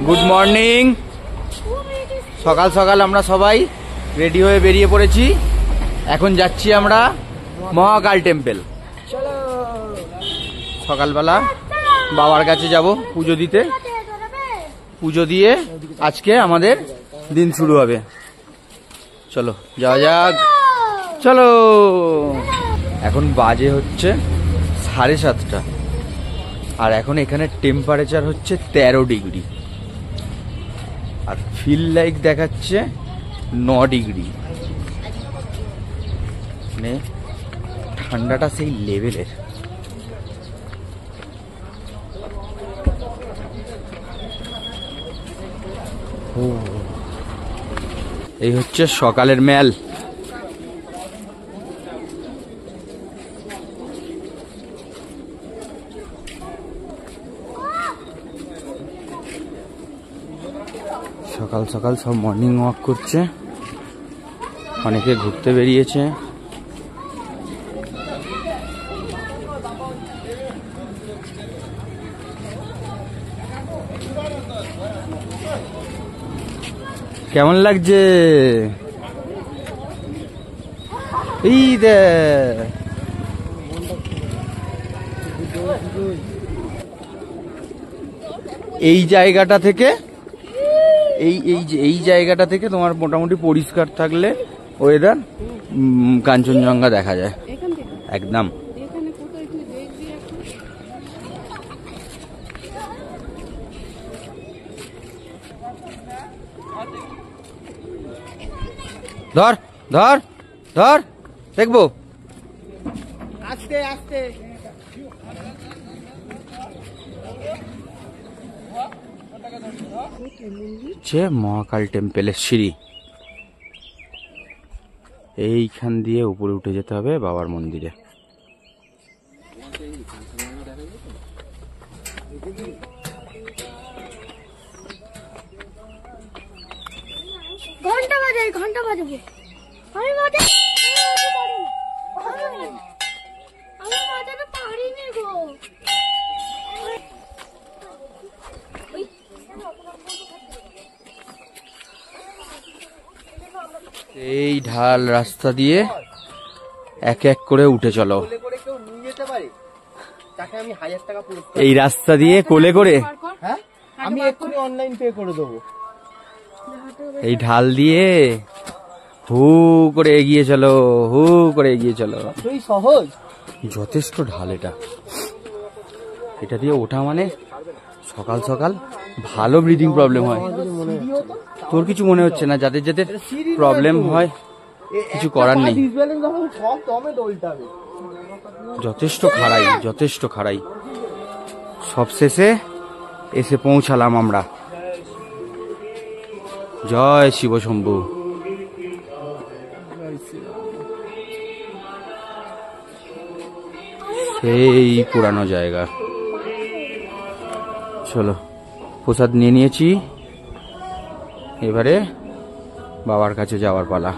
Good morning. সকাল সকাল আমরা সবাই রেডি হয়ে বেরিয়ে পড়েছি। এখন যাচ্ছি আমরা মহাকাল টেম্পল। সকালবেলা বাবার কাছে যাব পুজো দিতে। পুজো দিয়ে আজকে আমাদের দিন শুরু হবে। চলো যাওয়া যাক, চলো। এখন বাজে হচ্ছে 7:30 আর এখন এখানে টেম্পারেচার হচ্ছে 13 ডিগ্রি আর ফিল লাইক দেখাচ্ছে 9 ডিগ্রি। মানে ঠান্ডাটা সেই লেভেলের। এই হচ্ছে সকালের মেল। সকাল সকাল সব মর্নিং ওয়াক করছে, অনেকে ঘুরতে বেরিয়েছে। কেমন লাগছে? এই দে এই জায়গাটা থেকে এই জায়গাটা থেকে তোমার মোটামুটি পরিষ্কার থাকলে ওয়েদার কাঞ্চনজঙ্ঘা দেখা যায় একদম। ধর ধর ধর, দেখবো আস্তে আস্তে। মহাকাল টেম্পলের সিঁড়ি, এইখান দিয়ে উপরে উঠে যেতে হবে বাবার মন্দিরে। ঘন্টা বাজে, ঘন্টা বাজবে। আমি বাজাতে পারিনি গো। এই ঢাল রাস্তা দিয়ে এক এক করে উঠে চলো। এই রাস্তা দিয়ে কোলে করে আমি এক্ষুনি অনলাইন পে করে দেবো। এই ঢাল দিয়ে হু করে এগিয়ে চলো, হু করে এগিয়ে চলো। সহজ, যথেষ্ট ঢাল। এটা দিয়ে ওঠা মানে সকাল সকাল ভালো ব্রিদিং প্রবলেম হয়। তোর কিছু মনে হচ্ছে না? যাদের যাদের প্রবলেম হয় কিছু করার নেই। যথেষ্ট খাড়াই, যথেষ্ট খাড়াই। সবশেষে এসে পৌঁছালাম আমরা। জয় শিব শম্ভু। সেই পুরানো জায়গা। চলো, প্রসাদ নিয়ে নিয়েছি, এবারে বাবার কাছে যাওয়ার পালা।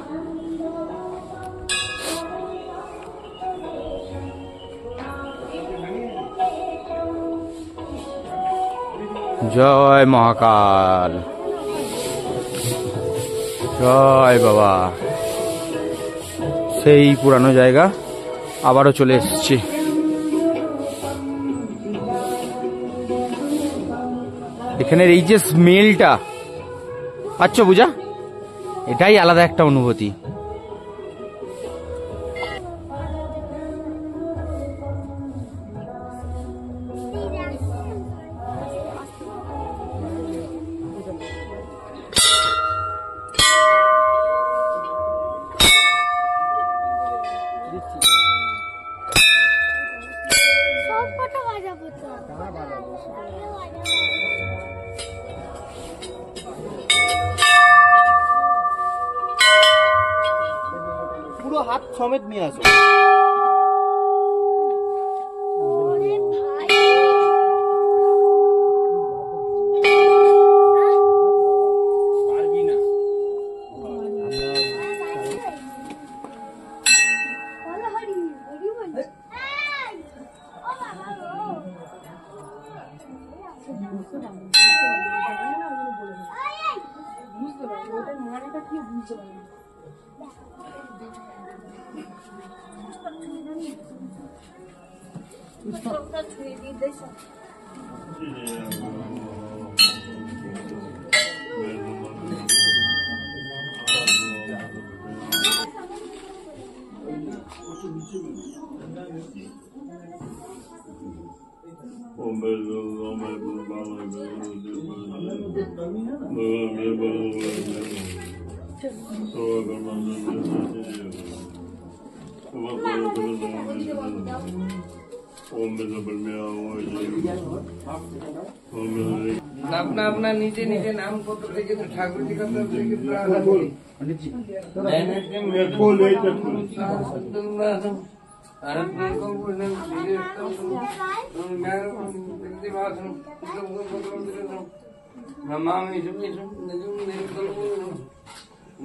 জয় মহাকাল, জয় বাবা। সেই পুরানো জায়গা আবারও চলে এসেছি। এখানের এই যে স্মেলটা পাচ্ছ বুঝা, এটাই আলাদা একটা অনুভূতি। পুরো হাত সমেত নিয়ে আসো। अपना अपना नीचे नीचे नाम पत्र लेके तो ठाकुर जी का तरफ लेके प्रार्थना करी।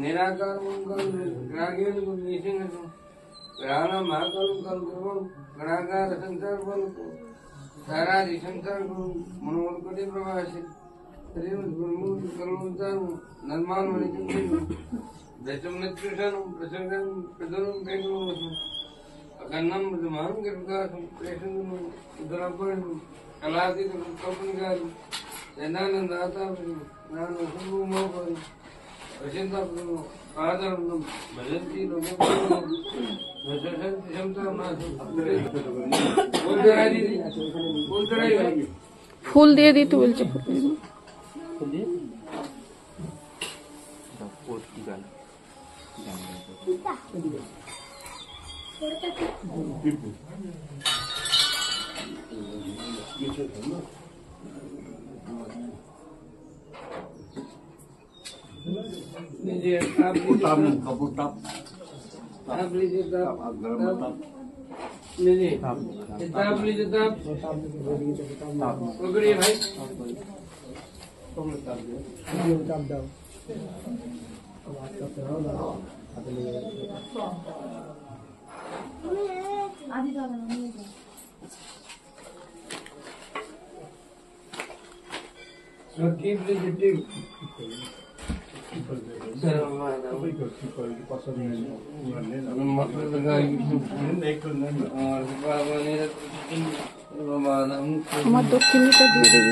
निराकार प्राण महाकाल गणाकार संसार बल सारा शंकर मनोहर कटी प्रभाषित निर्माण दशम नेत्रुषण प्रसंगम प्रदरम बेंगलोर अकन्नम महान गिरगासम प्रेषण उदरापण कलातीत कल्पनकार जनानंद आता नान सुबह मोहन वशिंदा आदर भजंती लोगों ফুল দিয়ে দিতে বলছে। पकड़िए भाई আমার দক্ষিণীটা দিয়ে দেবে।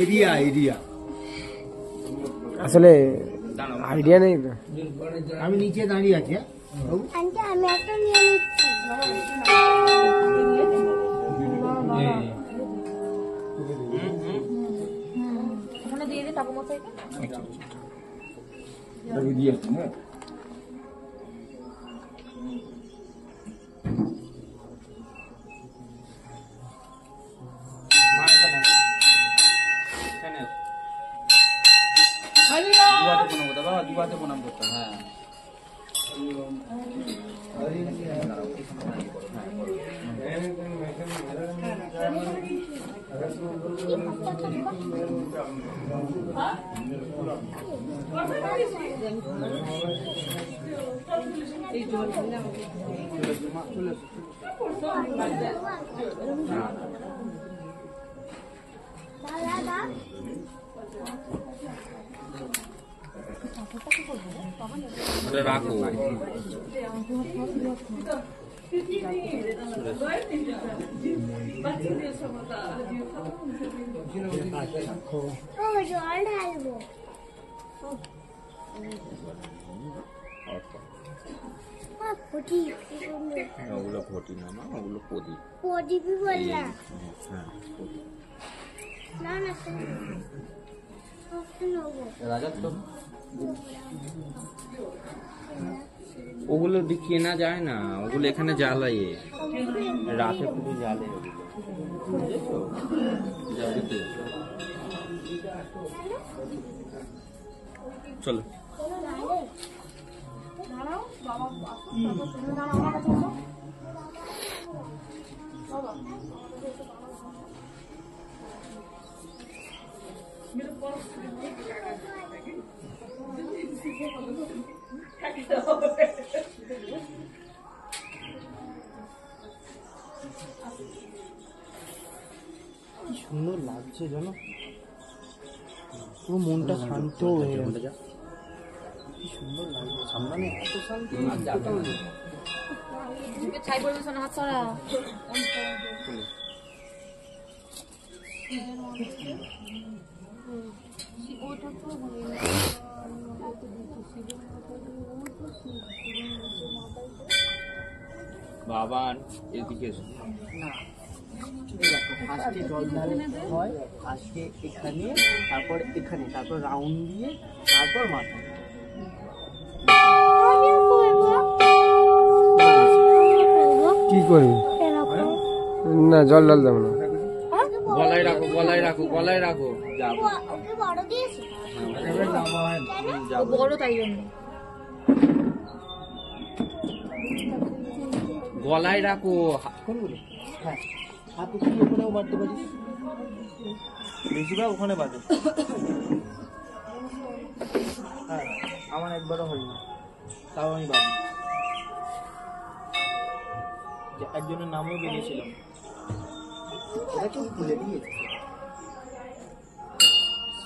এরিয়া এরিয়া আসলে আইডিয়া নেই তো। আমি নিচে দাঁড়িয়ে আছি। আন্টি আমি একটা নিয়ে নিচ্ছি। ওখানে দিয়ে দিই ঠাকুমা থেকে। দিয়ে হ্যাঁ দুবাতে প্রণাম করতাম। হ্যাঁ রাখো জল ঢালবো। ওগুলো ঘটি না মা, ওগুলো প্রদীপ। প্রদীপই বললাম। না না রাজা তো ওগুলো কেনা যায় না, ওগুলো এখানে জ্বালায় রাতে পুরো জ্বালে ওগুলো। চলো সুন্দর লাগছে জানো, পুরো মনটা শান্ত হয়ে গেছে। কি সুন্দর লাগছে, সামনে এত শান্তি। ছাই পড়বে শোনা, হাত সরা। বাবান এদিকে এসো। ফার্স্টে জল ঢালে হয়, আজকে এখানে, তারপর এখানে, তারপর রাউন্ড দিয়ে, তারপর মাথা। কি করবি? না জল ঢাল দেবো না। গলায় রাখো, গলায় রাখো, গলায় রাখো। যাবো ওকে বড় দিয়েছে, বড় তাই জন্য গলায় রাখো। হ্যাঁ, হাতে তুই ওখানেও বাড়তে পারিস, বেশিরভাগ ওখানে বাজে। হ্যাঁ, আমার একবারও হয়নি, তাও আমি বাজি। একজনের নামও বেরিয়েছিলাম, এটা কেউ ভুলে দিয়েছে।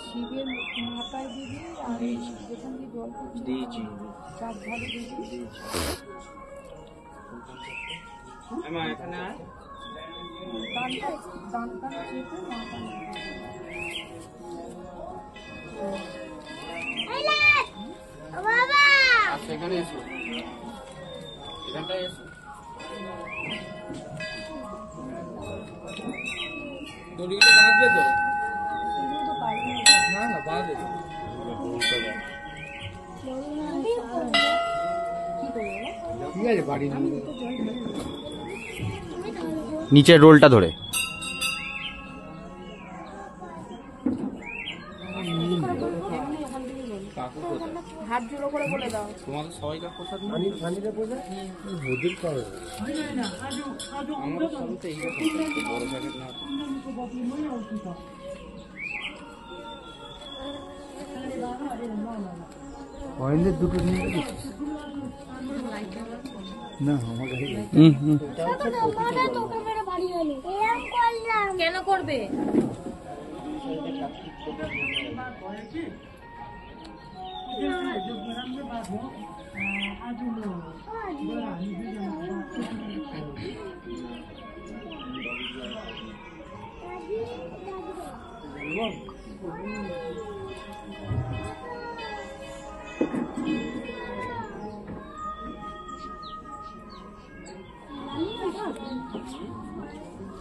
শিবের মাথায় দিবি আর যেখান দিয়ে জল পড়ছে দিয়েছি, চার ধারে দিবি। এখানে আয়। দানটা চেপে মাথা বাবা আচ্ছা এখানে এসো, এখানটায় এসো। দড়িগুলো বাঁধবে তো? না না, বাঁধবে তো। ঠিক আছে, বাড়ি নিয়ে নিচের রোলটা ধরে। হাত জোড়ো করে বলে দাও। তোমাদের সবাইকার প্রসাদ না? পানিটা বোঝা ভোজির করে আমরা সবাই তো এইরকম বড় প্যাকেট না। পয়েন্টের দুটো নিয়ে না আমার কাছে কেন করবে?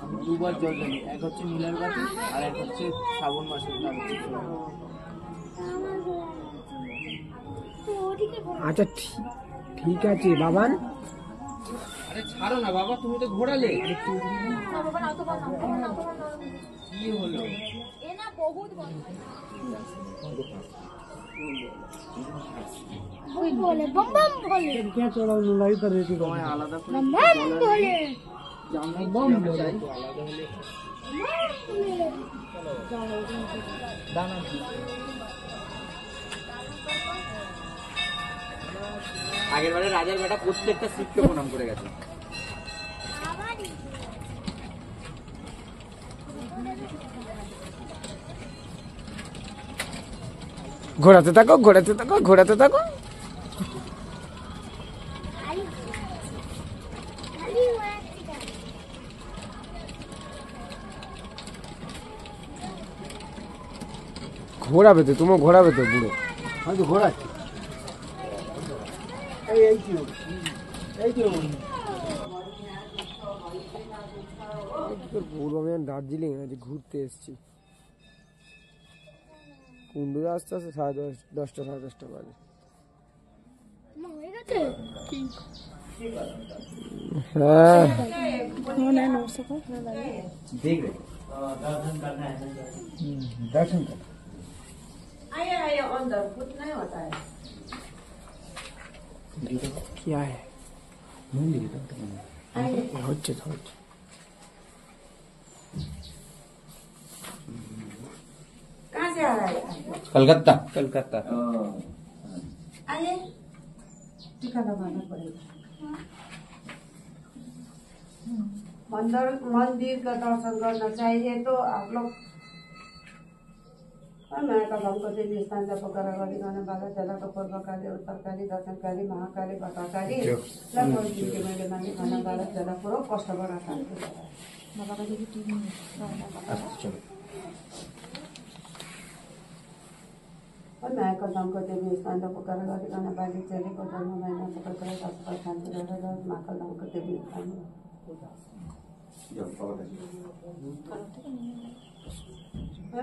আমি দুবার জল ঢালি, এক হচ্ছে নীলার বাটি আর এক হচ্ছে শ্রাবণ মাসের। আচ্ছা ঠিক আছে বাবান। আরে ছাড়ো না বাবা, তুমি তো ঘোরালে। কি হলো? বলে বম বম বলে क्या चढ़ा लड़ाई कर रही थी তোমায় আলাদা করে বম বম বলে বম চাই, দানা আগের বারে রাজার বেটা প্রত্যেকটা শিবকে প্রণাম করে গেছে। ঘোরাতে থাকো, ঘোরাতে থাকো, ঘোরাতে থাকো। ঘোরাবে তো, তোমার ঘোরাবে তো পুরো। আমি তো ঘোরাচ্ছি বলবো আমি দার্জিলিং আজ ঘুরতে এসেছি। কুন্ডুরে আস্তে আস্তে 10:30 সাড়ে 10টা বাজে। হ্যাঁ देख रहे दर्शन कर अंदर कुछ नहीं होता है। क्या है হচ্ছে তো হচ্ছে कहाँ से आ रहा है? कलकत्ता। কলকাতা आइए, टीका लगाना पड़ेगा। मंदिर का दर्शन करना चाहिए तो आप लोग मायाका धामको देवी स्थान जपकर गरिकन बाला जलाको पूर्वकाली उत्तरकाली दक्षिणकाली महाकाली भद्रकाली लगभग मैले माने खाना बाला जला पुरो कष्टबाट शान्ति गराए। मायाका धामको देवी स्थान जपकर गरिकन बाली चेलीको जन्म महिना सबै कुरा शान्ति गरेर मायाका धामको देवी स्थान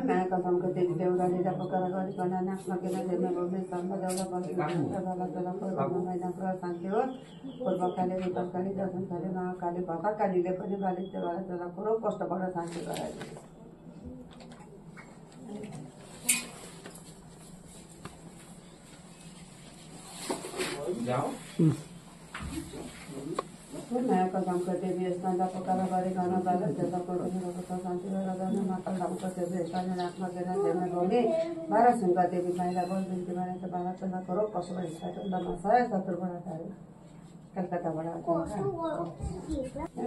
मायाका धामको देवी देउराली जपकर गरिकन नाच्न केन जेर्ने भूमि धर्म देउरा बस्ने बाला जलाको जन्म महिना पुरा शान्ति हो। पूर्वकाली उत्तरकाली दक्षिणकाली महाकाली भद्रकालीले पनि बाली देउरा जला पुरो कष्टबाट शान्ति गराइदियो। मायाका धामको देवी स्थान जपकर गरिकन बाला जलाको शान्ति गरेर मायाका धामको देवी स्थान नाच्न केन जेर्ने भूमि बाह्र सिंह देवी माइला बोल बिन्ती माने बाला जलाको रोग पशुबाट हिसाबमा सय शत्रुबाट कलकत्ताबाट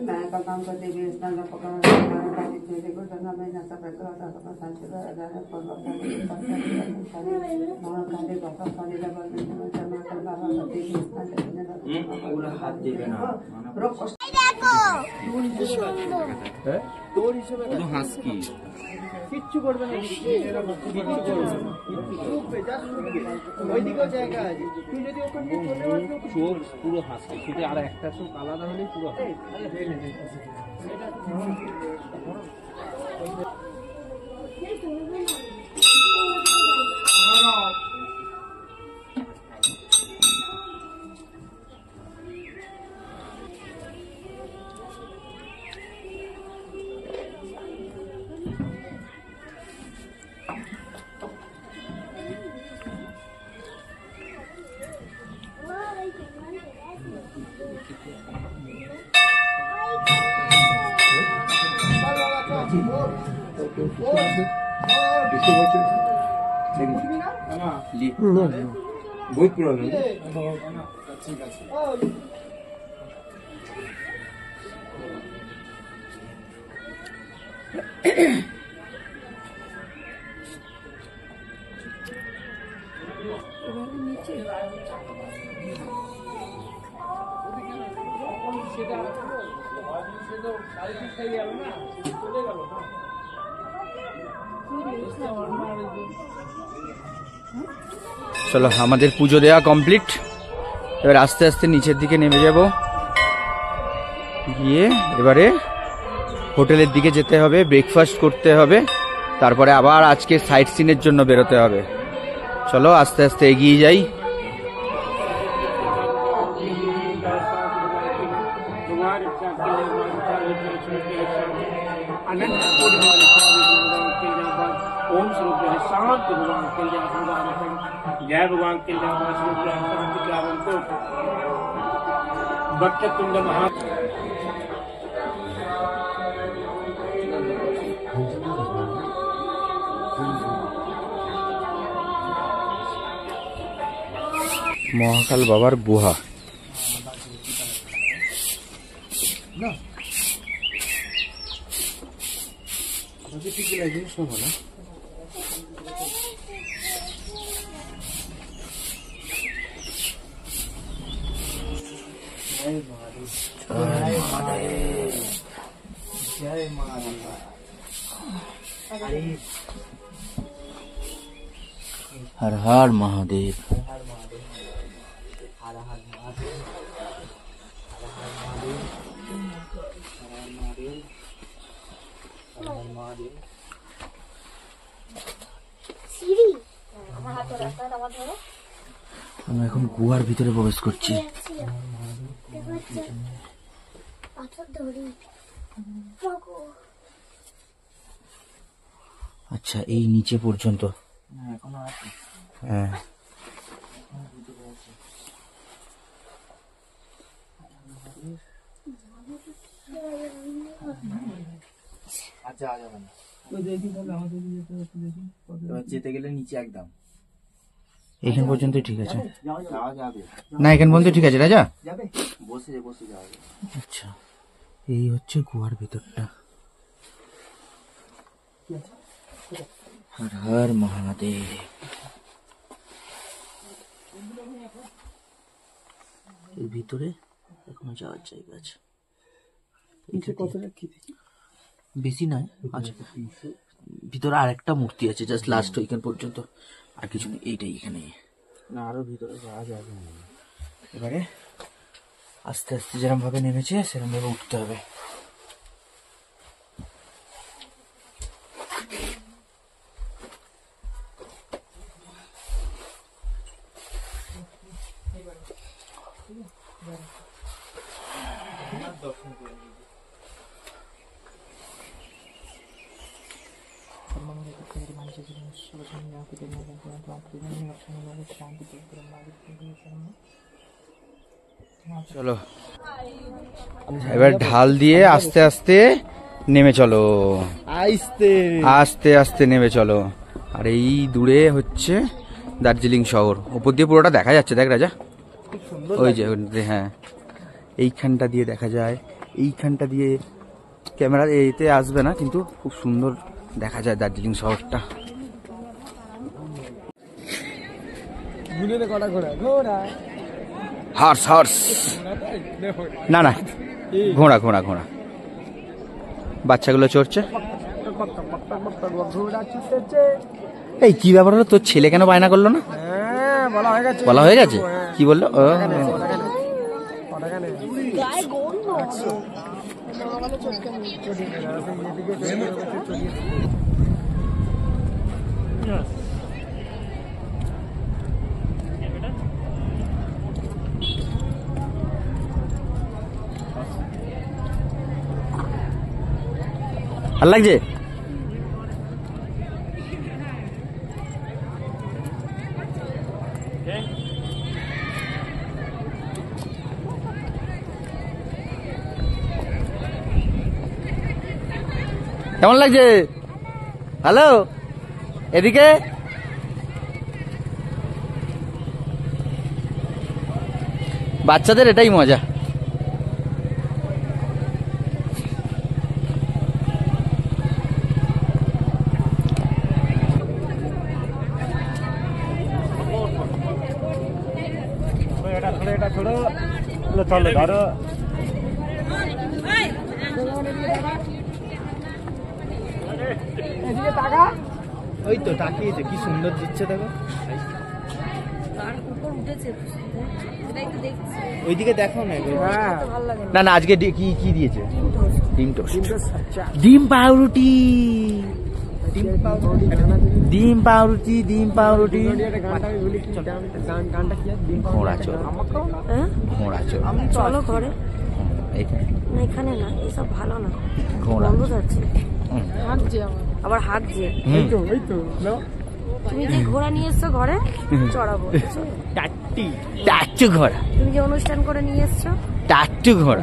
मायाका धामको देवी स्थान जपकर गरिकन बाली चेलीको जन्म महिना सबै कुरा शान्ति गरेर पूर्वकाली उत्तरकाली दक्षिणकाली महाकाली भद्रकालीले बोल बिन्ती माने मायाका बाबाको देवी स्थान रोग कष्ट দেখো কি সুন্দর। তোর হিসেবে শুধু হাসকি কিচ্ছু করবে না, শুকবে যা শুকবে, ওইদিকেও জায়গা আছে, তুই যদি ওখান দিয়ে চলে আসবি চোখ পুরো হাসকি, শুধু আর একটা চোখ আলাদা হলেই পুরো বহুত পুরনো। চলো আমাদের পুজো দেওয়া কমপ্লিট। এবার আস্তে আস্তে নিচের দিকে নেমে যাব, গিয়ে এবারে হোটেলের দিকে যেতে হবে, ব্রেকফাস্ট করতে হবে, তারপরে আবার আজকে সাইট সিনের জন্য বেরোতে হবে। চলো আস্তে আস্তে এগিয়ে যাই। ओम स्वरूप शांत भगवान कल्याण भगवान जय भगवान कल्याण शांति कारण को वक्रतुंड महा মহাকাল বাবার গুহা। हर हर महादेव। সিঁড়ি আমার হাতে রাস্তা আমার ধরো। আমরা এখন গুহার ভিতরে প্রবেশ করছি। পাথর ধরি। আচ্ছা এই নিচে পর্যন্ত। এখনো আছে। হ্যাঁ আচ্ছা আ যাবে না এবার যেতে গেলে নিচে একদম এইখান পর্যন্ত ঠিক আছে যাওয়া যাবে না এখান পর্যন্ত ঠিক আছে রাজা যাবে বসে বসে যাওয়া যাবে আচ্ছা এই হচ্ছে গুহার ভেতরটা হর হর মহাদেব এর ভিতরে এখনো যাওয়ার জায়গা আছে বেশি নয় আচ্ছা ভিতরে আরেকটা মূর্তি আছে জাস্ট লাস্ট ওইখান পর্যন্ত আর কিছু নেই এইটাই এখানে না আরো ভিতরে যাওয়া যাবে এবারে আস্তে আস্তে যেরকম ভাবে নেমেছে সেরকম ভাবে উঠতে হবে চলো এবার ঢাল দিয়ে আস্তে আস্তে নেমে চলো আস্তে আস্তে নেমে চলো আর এই দূরে হচ্ছে দার্জিলিং শহর উপর দিয়ে পুরোটা দেখা যাচ্ছে দেখ রাজা ওই যে হ্যাঁ এইখানটা দিয়ে দেখা যায় এইখানটা দিয়ে ক্যামেরা এতে আসবে না কিন্তু খুব সুন্দর দেখা যায় দার্জিলিং শহরটা হর্স হর্স না না ঘোড়া ঘোড়া ঘোড়া বাচ্চাগুলো চড়ছে এই কি ব্যাপার হলো তোর ছেলে কেন বায়না করলো না বলা হয়ে গেছে কি বললো ভাল লাগছে কেমন লাগছে হ্যালো এদিকে বাচ্চাদের এটাই মজা ওই তো তাকিয়েছে কি সুন্দর দিচ্ছে দেখো ওইদিকে দেখো না না না আজকে কি কি দিয়েছে ডিম টোস্ট ডিম পাউরুটি ডিম পাউরুটি ডিম পাউরুটি ঘোড়া চোর ঘোড়া চোর চলো ঘরে এইখানে না এখানে না এসব ভালো না ঘোড়া বন্ধ যাচ্ছে আবার হাত দিয়ে তুমি যে ঘোড়া নিয়ে এসছো ঘরে চড়াবো টাট্টু ঘোড়া তুমি যে অনুষ্ঠান করে নিয়ে এসছো টাট্টু ঘোড়া